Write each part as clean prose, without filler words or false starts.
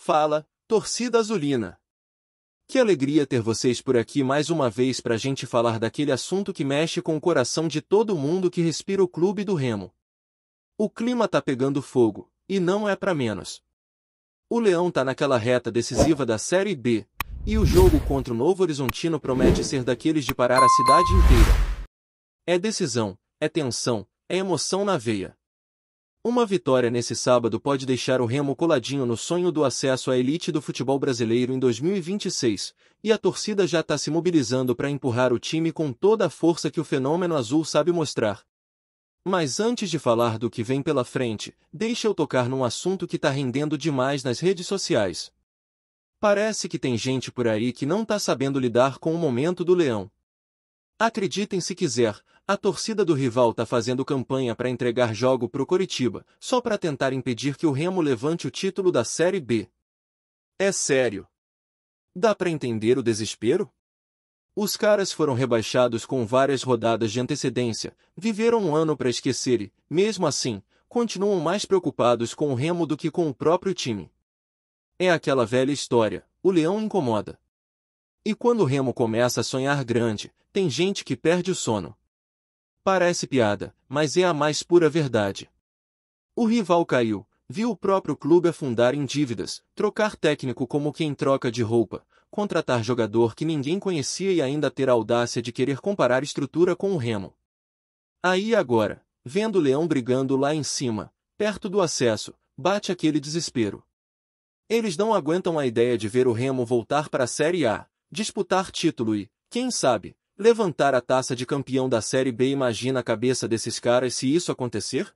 Fala, torcida azulina! Que alegria ter vocês por aqui mais uma vez pra gente falar daquele assunto que mexe com o coração de todo mundo que respira o clube do Remo. O clima tá pegando fogo, e não é pra menos. O Leão tá naquela reta decisiva da Série B, e o jogo contra o Novo Horizontino promete ser daqueles de parar a cidade inteira. É decisão, é tensão, é emoção na veia. Uma vitória nesse sábado pode deixar o Remo coladinho no sonho do acesso à elite do futebol brasileiro em 2026, e a torcida já está se mobilizando para empurrar o time com toda a força que o fenômeno azul sabe mostrar. Mas antes de falar do que vem pela frente, deixa eu tocar num assunto que está rendendo demais nas redes sociais. Parece que tem gente por aí que não está sabendo lidar com o momento do Leão. Acreditem se quiser, a torcida do rival tá fazendo campanha para entregar jogo pro Coritiba, só para tentar impedir que o Remo levante o título da Série B. É sério. Dá para entender o desespero? Os caras foram rebaixados com várias rodadas de antecedência, viveram um ano para esquecer e, mesmo assim, continuam mais preocupados com o Remo do que com o próprio time. É aquela velha história, o leão incomoda. E quando o Remo começa a sonhar grande, tem gente que perde o sono. Parece piada, mas é a mais pura verdade. O rival caiu, viu o próprio clube afundar em dívidas, trocar técnico como quem troca de roupa, contratar jogador que ninguém conhecia e ainda ter a audácia de querer comparar estrutura com o Remo. Aí agora, vendo o Leão brigando lá em cima, perto do acesso, bate aquele desespero. Eles não aguentam a ideia de ver o Remo voltar para a Série A, disputar título e, quem sabe, levantar a taça de campeão da Série B. Imagina a cabeça desses caras se isso acontecer?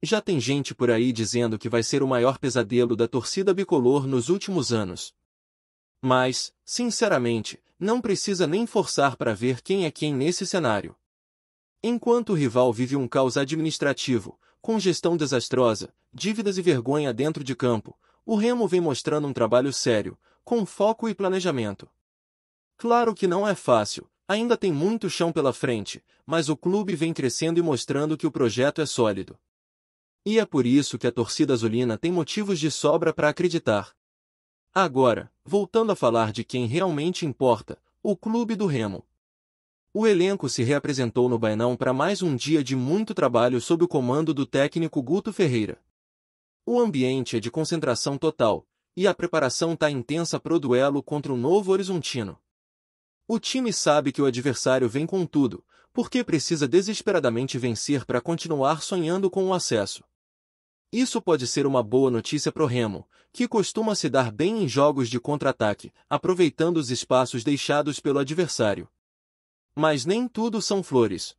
Já tem gente por aí dizendo que vai ser o maior pesadelo da torcida bicolor nos últimos anos. Mas, sinceramente, não precisa nem forçar para ver quem é quem nesse cenário. Enquanto o rival vive um caos administrativo, com gestão desastrosa, dívidas e vergonha dentro de campo, o Remo vem mostrando um trabalho sério, com foco e planejamento. Claro que não é fácil, ainda tem muito chão pela frente, mas o clube vem crescendo e mostrando que o projeto é sólido. E é por isso que a torcida azulina tem motivos de sobra para acreditar. Agora, voltando a falar de quem realmente importa, o clube do Remo. O elenco se reapresentou no Baenão para mais um dia de muito trabalho sob o comando do técnico Guto Ferreira. O ambiente é de concentração total, e a preparação está intensa pro duelo contra o Novo Horizontino. O time sabe que o adversário vem com tudo, porque precisa desesperadamente vencer para continuar sonhando com o acesso. Isso pode ser uma boa notícia pro Remo, que costuma se dar bem em jogos de contra-ataque, aproveitando os espaços deixados pelo adversário. Mas nem tudo são flores.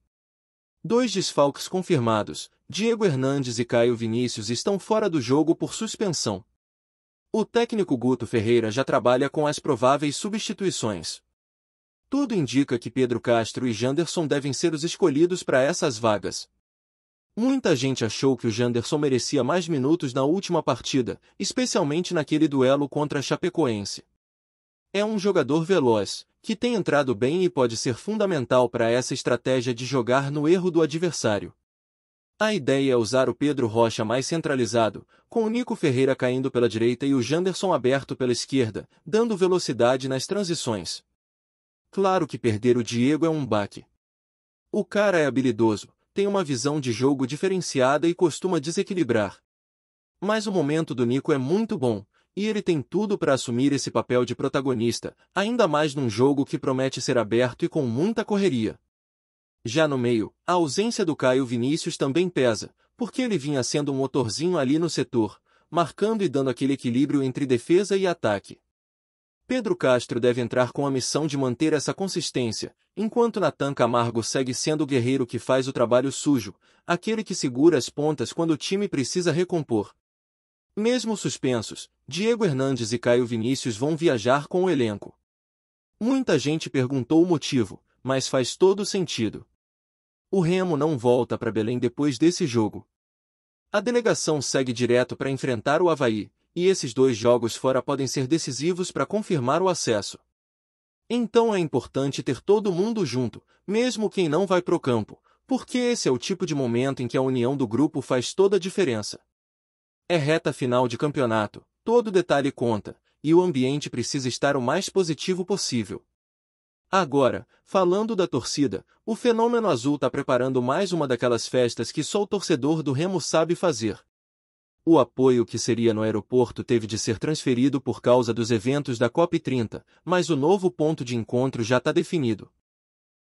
2 desfalques confirmados, Diego Hernandes e Caio Vinícius, estão fora do jogo por suspensão. O técnico Guto Ferreira já trabalha com as prováveis substituições. Tudo indica que Pedro Castro e Janderson devem ser os escolhidos para essas vagas. Muita gente achou que o Janderson merecia mais minutos na última partida, especialmente naquele duelo contra a Chapecoense. É um jogador veloz, que tem entrado bem e pode ser fundamental para essa estratégia de jogar no erro do adversário. A ideia é usar o Pedro Rocha mais centralizado, com o Nico Ferreira caindo pela direita e o Janderson aberto pela esquerda, dando velocidade nas transições. Claro que perder o Diego é um baque. O cara é habilidoso, tem uma visão de jogo diferenciada e costuma desequilibrar. Mas o momento do Nico é muito bom, e ele tem tudo para assumir esse papel de protagonista, ainda mais num jogo que promete ser aberto e com muita correria. Já no meio, a ausência do Caio Vinícius também pesa, porque ele vinha sendo um motorzinho ali no setor, marcando e dando aquele equilíbrio entre defesa e ataque. Pedro Castro deve entrar com a missão de manter essa consistência, enquanto Nathan Camargo segue sendo o guerreiro que faz o trabalho sujo, aquele que segura as pontas quando o time precisa recompor. Mesmo suspensos, Diego Hernandes e Caio Vinícius vão viajar com o elenco. Muita gente perguntou o motivo, mas faz todo sentido. O Remo não volta para Belém depois desse jogo. A delegação segue direto para enfrentar o Avaí, e esses 2 jogos fora podem ser decisivos para confirmar o acesso. Então é importante ter todo mundo junto, mesmo quem não vai pro campo, porque esse é o tipo de momento em que a união do grupo faz toda a diferença. É reta final de campeonato, todo detalhe conta, e o ambiente precisa estar o mais positivo possível. Agora, falando da torcida, o Fenômeno Azul está preparando mais uma daquelas festas que só o torcedor do Remo sabe fazer. O apoio que seria no aeroporto teve de ser transferido por causa dos eventos da COP30, mas o novo ponto de encontro já está definido.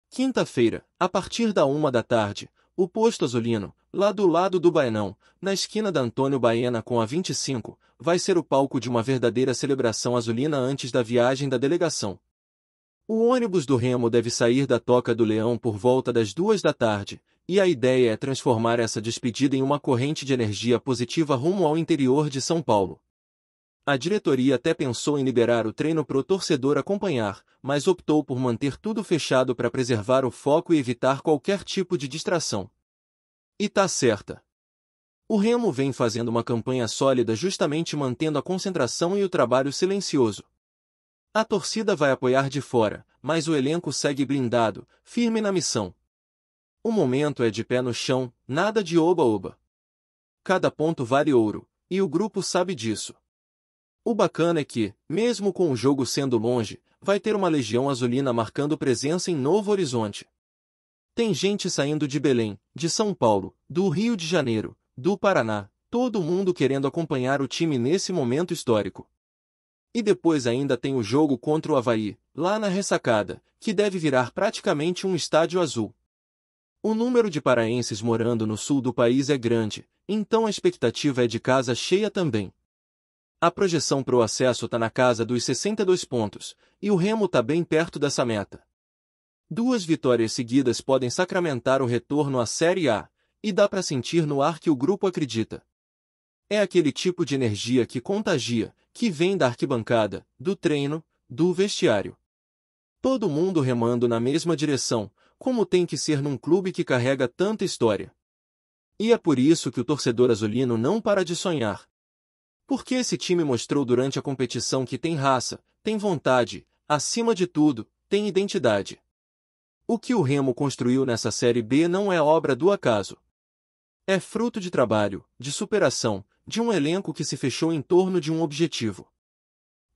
Quinta-feira, a partir da 1 da tarde, o Posto Azulino, lá do lado do Baenão, na esquina da Antônio Baena com a 25, vai ser o palco de uma verdadeira celebração azulina antes da viagem da delegação. O ônibus do Remo deve sair da Toca do Leão por volta das 2 da tarde, e a ideia é transformar essa despedida em uma corrente de energia positiva rumo ao interior de São Paulo. A diretoria até pensou em liberar o treino para o torcedor acompanhar, mas optou por manter tudo fechado para preservar o foco e evitar qualquer tipo de distração. E tá certa. O Remo vem fazendo uma campanha sólida justamente mantendo a concentração e o trabalho silencioso. A torcida vai apoiar de fora, mas o elenco segue blindado, firme na missão. O momento é de pé no chão, nada de oba-oba. Cada ponto vale ouro, e o grupo sabe disso. O bacana é que, mesmo com o jogo sendo longe, vai ter uma legião azulina marcando presença em Novo Horizonte. Tem gente saindo de Belém, de São Paulo, do Rio de Janeiro, do Paraná, todo mundo querendo acompanhar o time nesse momento histórico. E depois ainda tem o jogo contra o Avaí, lá na Ressacada, que deve virar praticamente um estádio azul. O número de paraenses morando no sul do país é grande, então a expectativa é de casa cheia também. A projeção pro acesso tá na casa dos 62 pontos, e o Remo tá bem perto dessa meta. 2 vitórias seguidas podem sacramentar o retorno à Série A, e dá pra sentir no ar que o grupo acredita. É aquele tipo de energia que contagia, que vem da arquibancada, do treino, do vestiário. Todo mundo remando na mesma direção, como tem que ser num clube que carrega tanta história. E é por isso que o torcedor azulino não para de sonhar. Porque esse time mostrou durante a competição que tem raça, tem vontade, acima de tudo, tem identidade. O que o Remo construiu nessa Série B não é obra do acaso. É fruto de trabalho, de superação, de um elenco que se fechou em torno de um objetivo.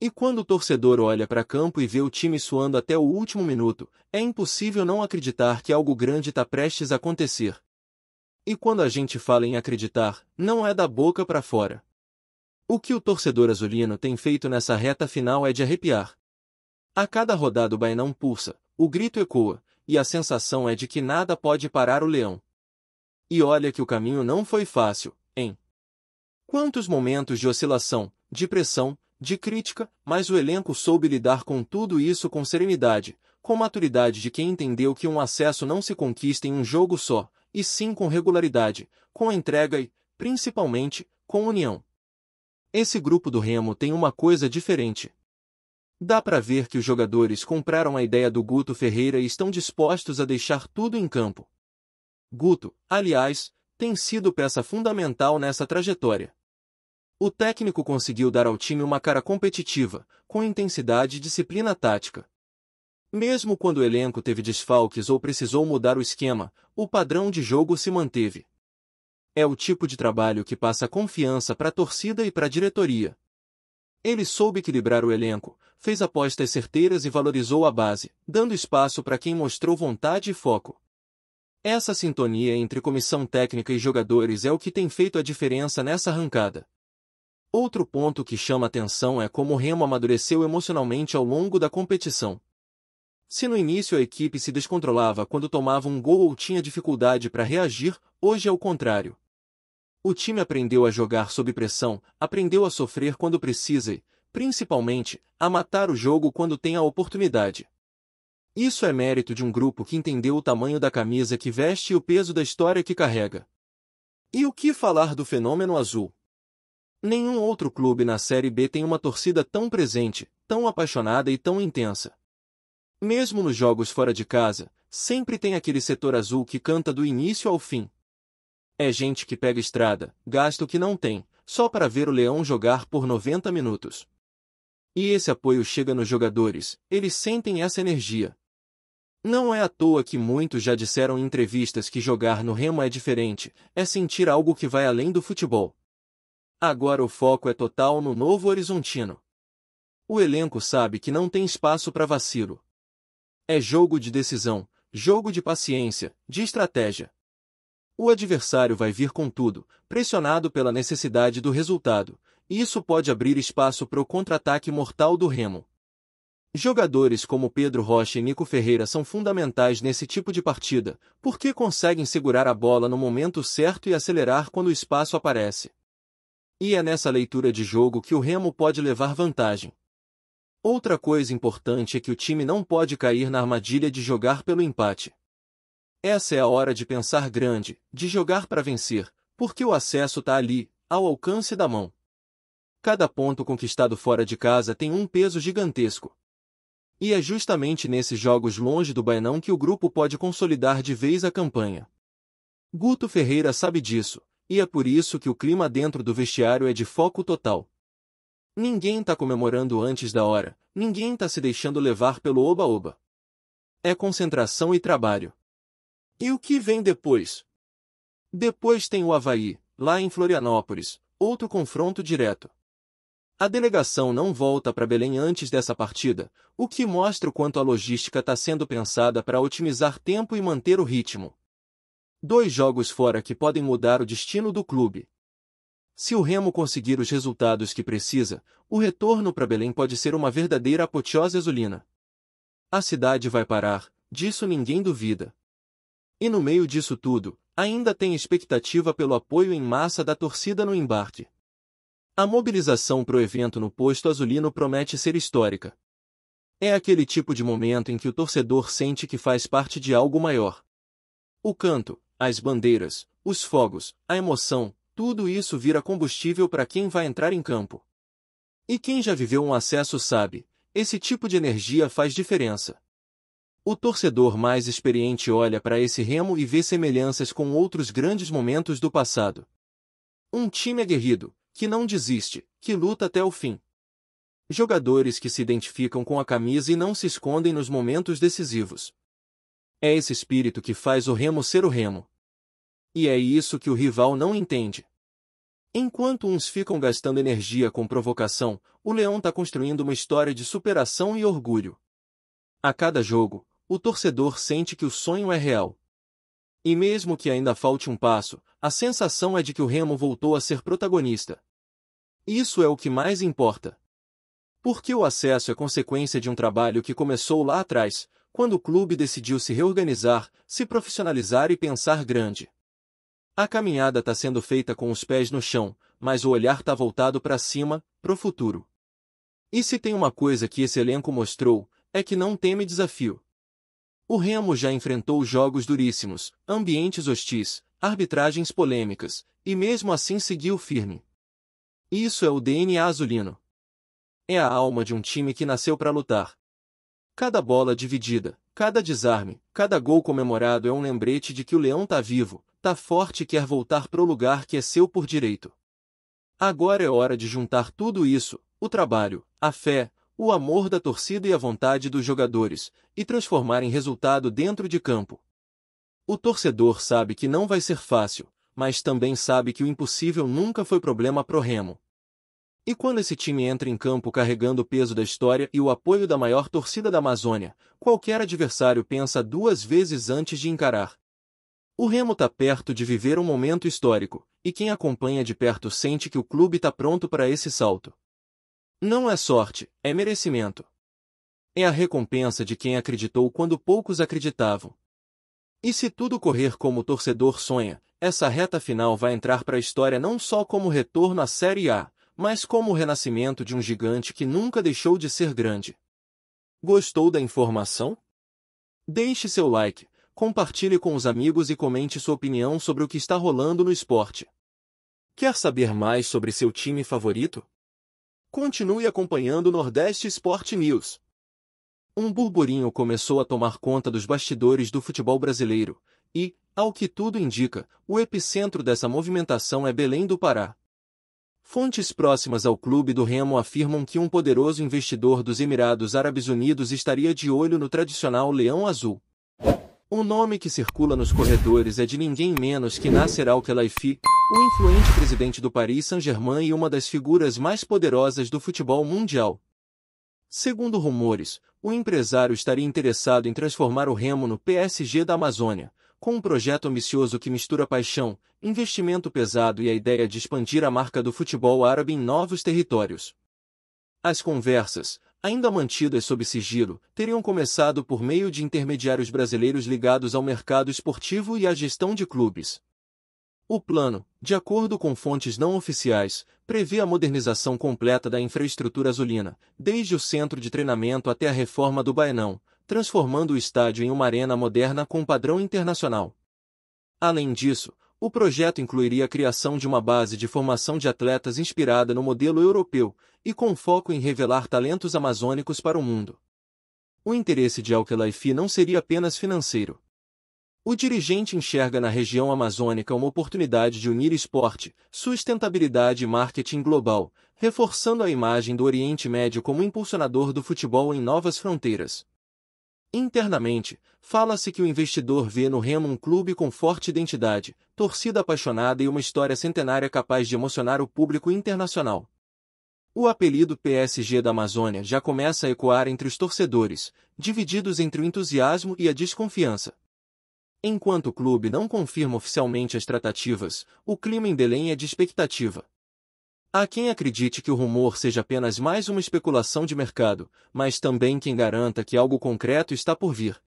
E quando o torcedor olha para campo e vê o time suando até o último minuto, é impossível não acreditar que algo grande está prestes a acontecer. E quando a gente fala em acreditar, não é da boca para fora. O que o torcedor azulino tem feito nessa reta final é de arrepiar. A cada rodada o Baenão pulsa, o grito ecoa, e a sensação é de que nada pode parar o leão. E olha que o caminho não foi fácil, hein? Quantos momentos de oscilação, de pressão, de crítica, mas o elenco soube lidar com tudo isso com serenidade, com maturidade de quem entendeu que um acesso não se conquista em um jogo só, e sim com regularidade, com entrega e, principalmente, com união. Esse grupo do Remo tem uma coisa diferente. Dá pra ver que os jogadores compraram a ideia do Guto Ferreira e estão dispostos a deixar tudo em campo. Guto, aliás, tem sido peça fundamental nessa trajetória. O técnico conseguiu dar ao time uma cara competitiva, com intensidade e disciplina tática. Mesmo quando o elenco teve desfalques ou precisou mudar o esquema, o padrão de jogo se manteve. É o tipo de trabalho que passa confiança para a torcida e para a diretoria. Ele soube equilibrar o elenco, fez apostas certeiras e valorizou a base, dando espaço para quem mostrou vontade e foco. Essa sintonia entre comissão técnica e jogadores é o que tem feito a diferença nessa arrancada. Outro ponto que chama atenção é como o Remo amadureceu emocionalmente ao longo da competição. Se no início a equipe se descontrolava quando tomava um gol ou tinha dificuldade para reagir, hoje é o contrário. O time aprendeu a jogar sob pressão, aprendeu a sofrer quando precisa e, principalmente, a matar o jogo quando tem a oportunidade. Isso é mérito de um grupo que entendeu o tamanho da camisa que veste e o peso da história que carrega. E o que falar do Fenômeno Azul? Nenhum outro clube na Série B tem uma torcida tão presente, tão apaixonada e tão intensa. Mesmo nos jogos fora de casa, sempre tem aquele setor azul que canta do início ao fim. É gente que pega estrada, gasta o que não tem, só para ver o Leão jogar por 90 minutos. E esse apoio chega nos jogadores, eles sentem essa energia. Não é à toa que muitos já disseram em entrevistas que jogar no Remo é diferente, é sentir algo que vai além do futebol. Agora o foco é total no Novo Horizontino. O elenco sabe que não tem espaço para vacilo. É jogo de decisão, jogo de paciência, de estratégia. O adversário vai vir com tudo, pressionado pela necessidade do resultado, e isso pode abrir espaço para o contra-ataque mortal do Remo. Jogadores como Pedro Rocha e Nico Ferreira são fundamentais nesse tipo de partida, porque conseguem segurar a bola no momento certo e acelerar quando o espaço aparece. E é nessa leitura de jogo que o Remo pode levar vantagem. Outra coisa importante é que o time não pode cair na armadilha de jogar pelo empate. Essa é a hora de pensar grande, de jogar para vencer, porque o acesso está ali, ao alcance da mão. Cada ponto conquistado fora de casa tem um peso gigantesco. E é justamente nesses jogos longe do Baenão que o grupo pode consolidar de vez a campanha. Guto Ferreira sabe disso, e é por isso que o clima dentro do vestiário é de foco total. Ninguém tá comemorando antes da hora, ninguém tá se deixando levar pelo oba-oba. É concentração e trabalho. E o que vem depois? Depois tem o Avaí, lá em Florianópolis, outro confronto direto. A delegação não volta para Belém antes dessa partida, o que mostra o quanto a logística está sendo pensada para otimizar tempo e manter o ritmo. 2 jogos fora que podem mudar o destino do clube. Se o Remo conseguir os resultados que precisa, o retorno para Belém pode ser uma verdadeira apoteose azulina. A cidade vai parar, disso ninguém duvida. E no meio disso tudo, ainda tem expectativa pelo apoio em massa da torcida no embarque. A mobilização pro evento no posto azulino promete ser histórica. É aquele tipo de momento em que o torcedor sente que faz parte de algo maior. O canto, as bandeiras, os fogos, a emoção, tudo isso vira combustível para quem vai entrar em campo. E quem já viveu um acesso sabe, esse tipo de energia faz diferença. O torcedor mais experiente olha para esse Remo e vê semelhanças com outros grandes momentos do passado. Um time aguerrido, que não desiste, que luta até o fim. Jogadores que se identificam com a camisa e não se escondem nos momentos decisivos. É esse espírito que faz o Remo ser o Remo. E é isso que o rival não entende. Enquanto uns ficam gastando energia com provocação, o Leão está construindo uma história de superação e orgulho. A cada jogo, o torcedor sente que o sonho é real. E mesmo que ainda falte um passo, a sensação é de que o Remo voltou a ser protagonista. Isso é o que mais importa. Porque o acesso é consequência de um trabalho que começou lá atrás, quando o clube decidiu se reorganizar, se profissionalizar e pensar grande. A caminhada está sendo feita com os pés no chão, mas o olhar está voltado para cima, pro futuro. E se tem uma coisa que esse elenco mostrou, é que não teme desafio. O Remo já enfrentou jogos duríssimos, ambientes hostis, arbitragens polêmicas, e mesmo assim seguiu firme. Isso é o DNA azulino. É a alma de um time que nasceu para lutar. Cada bola dividida, cada desarme, cada gol comemorado é um lembrete de que o Leão tá vivo, tá forte e quer voltar pro lugar que é seu por direito. Agora é hora de juntar tudo isso, o trabalho, a fé, o amor da torcida e a vontade dos jogadores, e transformar em resultado dentro de campo. O torcedor sabe que não vai ser fácil, mas também sabe que o impossível nunca foi problema pro Remo. E quando esse time entra em campo carregando o peso da história e o apoio da maior torcida da Amazônia, qualquer adversário pensa 2 vezes antes de encarar. O Remo está perto de viver um momento histórico, e quem acompanha de perto sente que o clube está pronto para esse salto. Não é sorte, é merecimento. É a recompensa de quem acreditou quando poucos acreditavam. E se tudo correr como o torcedor sonha, essa reta final vai entrar para a história não só como retorno à Série A, mas como o renascimento de um gigante que nunca deixou de ser grande. Gostou da informação? Deixe seu like, compartilhe com os amigos e comente sua opinião sobre o que está rolando no esporte. Quer saber mais sobre seu time favorito? Continue acompanhando o Nordeste Sport News. Um burburinho começou a tomar conta dos bastidores do futebol brasileiro, e, ao que tudo indica, o epicentro dessa movimentação é Belém do Pará. Fontes próximas ao clube do Remo afirmam que um poderoso investidor dos Emirados Árabes Unidos estaria de olho no tradicional Leão Azul. O nome que circula nos corredores é de ninguém menos que Nasser Al-Khelaifi, o influente presidente do Paris Saint-Germain e uma das figuras mais poderosas do futebol mundial. Segundo rumores, o empresário estaria interessado em transformar o Remo no PSG da Amazônia, com um projeto ambicioso que mistura paixão, investimento pesado e a ideia de expandir a marca do futebol árabe em novos territórios. As conversas, ainda mantidas sob sigilo, teriam começado por meio de intermediários brasileiros ligados ao mercado esportivo e à gestão de clubes. O plano, de acordo com fontes não oficiais, prevê a modernização completa da infraestrutura azulina, desde o centro de treinamento até a reforma do Baenão, transformando o estádio em uma arena moderna com padrão internacional. Além disso, o projeto incluiria a criação de uma base de formação de atletas inspirada no modelo europeu, e com foco em revelar talentos amazônicos para o mundo. O interesse de Al-Khelaifi não seria apenas financeiro. O dirigente enxerga na região amazônica uma oportunidade de unir esporte, sustentabilidade e marketing global, reforçando a imagem do Oriente Médio como impulsionador do futebol em novas fronteiras. Internamente, fala-se que o investidor vê no Remo um clube com forte identidade, torcida apaixonada e uma história centenária capaz de emocionar o público internacional. O apelido PSG da Amazônia já começa a ecoar entre os torcedores, divididos entre o entusiasmo e a desconfiança. Enquanto o clube não confirma oficialmente as tratativas, o clima em Belém é de expectativa. Há quem acredite que o rumor seja apenas mais uma especulação de mercado, mas também quem garanta que algo concreto está por vir.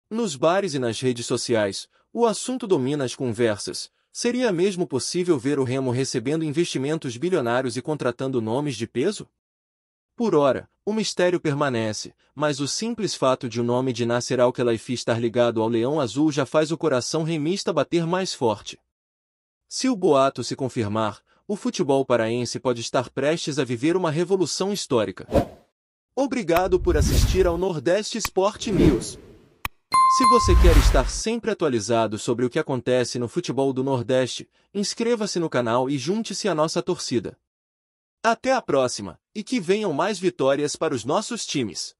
Nos bares e nas redes sociais, o assunto domina as conversas. Seria mesmo possível ver o Remo recebendo investimentos bilionários e contratando nomes de peso? Por ora, o mistério permanece, mas o simples fato de o nome de Nasser Al-Khelaifi estar ligado ao Leão Azul já faz o coração remista bater mais forte. Se o boato se confirmar, o futebol paraense pode estar prestes a viver uma revolução histórica. Obrigado por assistir ao Nordeste Sport News. Se você quer estar sempre atualizado sobre o que acontece no futebol do Nordeste, inscreva-se no canal e junte-se à nossa torcida. Até a próxima, e que venham mais vitórias para os nossos times!